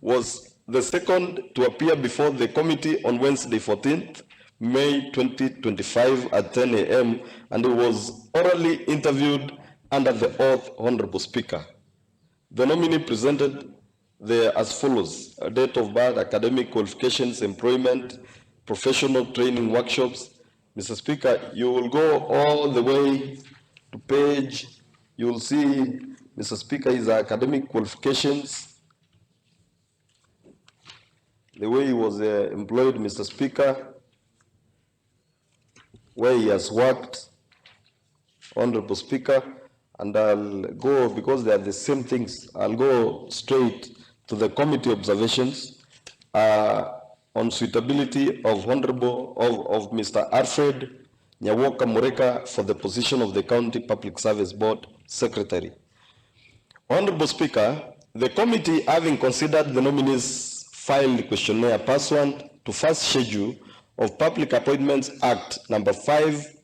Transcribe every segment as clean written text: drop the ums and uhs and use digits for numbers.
was the second to appear before the committee on Wednesday, 14th May 2025 at 10 a.m. and he was orally interviewed under the oath, Honorable Speaker. The nominee presented as follows: a date of birth, academic qualifications, employment, professional training workshops. Mr. Speaker, you will go all the way to page, you will see, Mr. Speaker, his academic qualifications, the way he was employed, Mr. Speaker, where he has worked, Honorable Speaker, and I'll go, because they are the same things, I'll go straight to the committee observations on suitability of Mr. Alfred Nyawoka Mureka for the position of the County Public Service Board Secretary. Honorable Speaker, the committee, having considered the nominees filed questionnaire pursuant to first schedule of Public Appointments Act number 5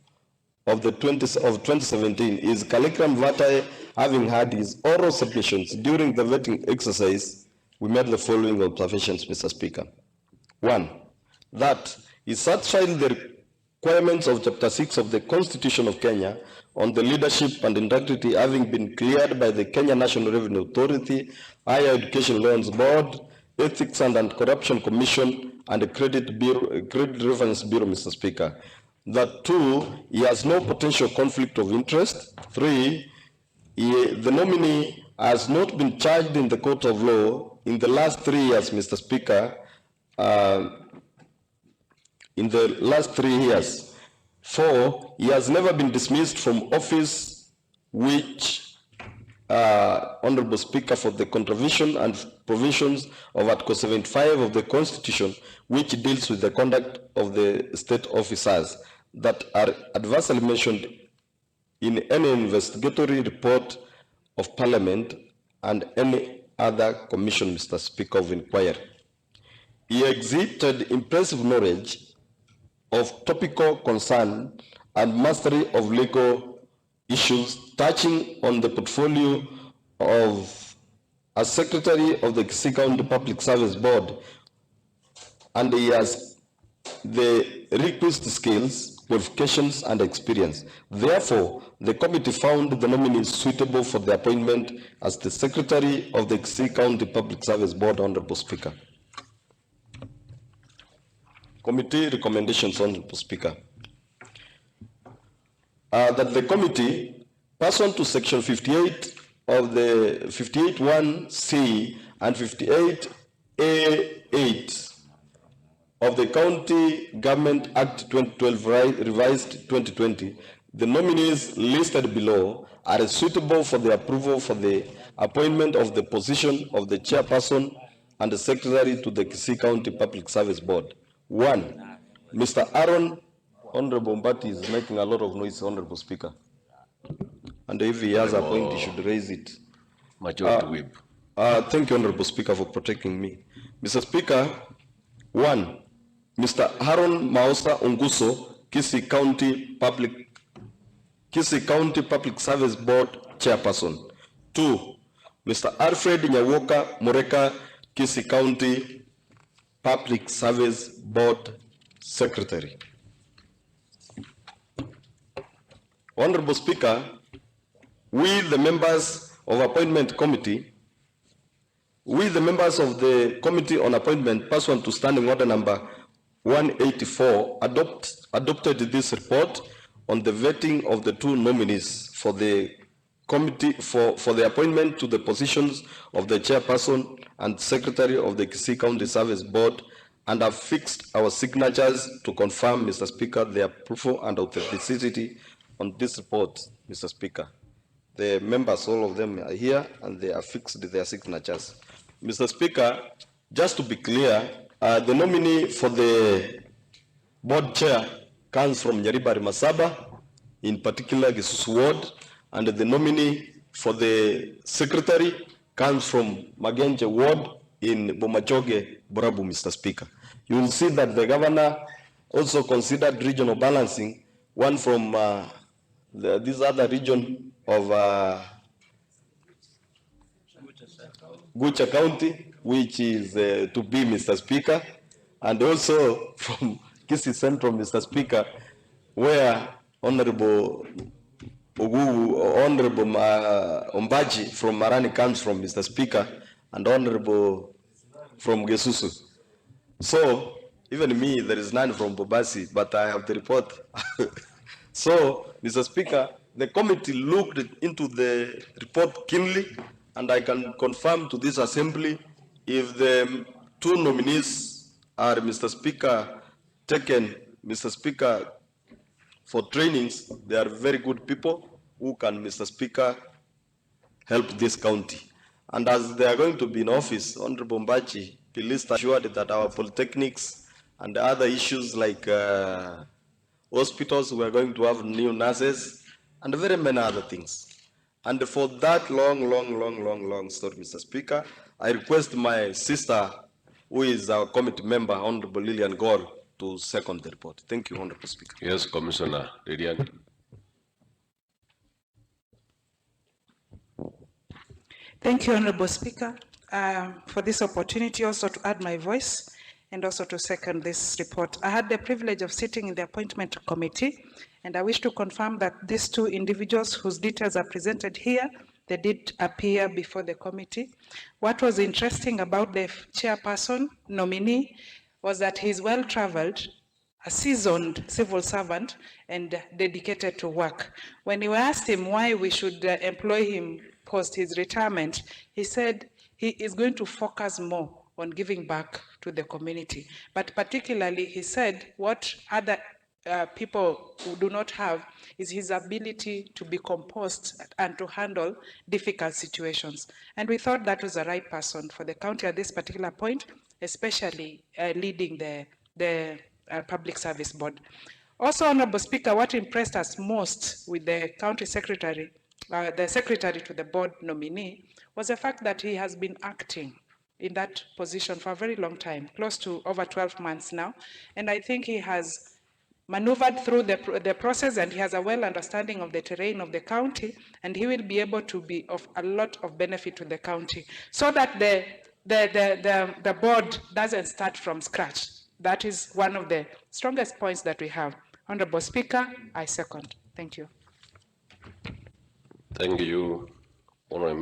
of 2017, is Curriculum Vitae having had his oral submissions during the vetting exercise, we made the following observations, Mr. Speaker. 1, that he satisfied the requirements of Chapter 6 of the Constitution of Kenya on the leadership and integrity, having been cleared by the Kenya National Revenue Authority, Higher Education Loans Board, Ethics and Anti-Corruption Commission, and the Credit Reference Bureau, Mr. Speaker. That 2, he has no potential conflict of interest. 3, the nominee has not been charged in the court of law in the last 3 years, Mr. Speaker, in the last 3 years. 4, he has never been dismissed from office, which, Honorable Speaker, for the contravention and provisions of Article 75 of the Constitution, which deals with the conduct of the state officers that are adversely mentioned in any investigatory report of Parliament and any other commission, Mr. Speaker, of inquiry. He exhibited impressive knowledge of topical concern and mastery of legal issues touching on the portfolio of as Secretary of the Kisii County Public Service Board, and he has the requisite skills, qualifications, and experience. Therefore, the committee found the nominee suitable for the appointment as the Secretary of the Kisii County Public Service Board, Honorable Speaker. Committee recommendations, Honorable Speaker. That the committee, pursuant to Section 58 of the 58(1)(c) and 58(a)(8) of the County Government Act 2012 revised 2020, the nominees listed below are suitable for the approval for the appointment of the position of the chairperson and the secretary to the Kisii County Public Service Board. 1, Mr. Aaron, Honorable Mbati is making a lot of noise, Honorable Speaker. And if he has a point, he should raise it. Majority whip. Thank you, Honorable Speaker, for protecting me. Mr. Speaker, 1, Mr. Aaron Mausa Unguso, Kisii County Public Service Board Chairperson. 2, Mr. Alfred Nyawoka Mureka, Kisii County Public Service Board Secretary. Honorable Speaker, we the members of Appointment Committee, we the members of the Committee on Appointment pursuant to Standing Order number 184 adopted this report on the vetting of the 2 nominees for the committee for the appointment to the positions of the chairperson and secretary of the Kisii County Service Board, and have fixed our signatures to confirm, Mr. Speaker, the approval and authenticity on this report, Mr. Speaker. The members, all of them are here, and they have fixed their signatures. Mr. Speaker, just to be clear, the nominee for the board chair comes from Nyaribari Masaba, in particular Gisusu Ward, and the nominee for the secretary comes from Magenje Ward in Bomachoge, Borabu, Mr. Speaker. You will see that the governor also considered regional balancing, one from this other region of Gucha County, which is to be Mr. Speaker, and also from Kisii Central, Mr. Speaker, where Honorable Honorable Ombaji from Marani comes from, Mr. Speaker, and Honorable from Gesusu. So, even me, there is none from Bobasi, but I have the report. So, Mr. Speaker, the committee looked into the report keenly, and I can confirm to this assembly, if the two nominees are, Mr. Speaker, taken, Mr. Speaker, for trainings, they are very good people who can, Mr. Speaker, help this county. And as they are going to be in office, Honorable Mbachi, please assured that our polytechnics and other issues like hospitals, we are going to have new nurses and very many other things. And for that long story, Mr. Speaker, I request my sister, who is our committee member, Honorable Lillian Gore, to second the report. Thank you, Honorable Speaker. Yes, Commissioner Lillian. Thank you, Honorable Speaker, for this opportunity also to add my voice and also to second this report. I had the privilege of sitting in the appointment committee, and I wish to confirm that these two individuals whose details are presented here, they did appear before the committee. What was interesting about the chairperson nominee was that he's well-traveled, a seasoned civil servant, and dedicated to work. When we asked him why we should employ him post his retirement, he said he is going to focus more on giving back to the community. But particularly, he said what other people who do not have is his ability to be composed and to handle difficult situations. And we thought that was the right person for the county at this particular point, especially leading the Public Service Board. Also, Honorable Speaker, what impressed us most with the county secretary, the secretary to the board nominee, was the fact that he has been acting in that position for a very long time, close to over 12 months now. And I think he has maneuvered through the process, and he has a well understanding of the terrain of the county, and he will be able to be of a lot of benefit to the county, so that the board doesn't start from scratch. That is one of the strongest points that we have. Honorable Speaker, I second. Thank you. Thank you, Honorable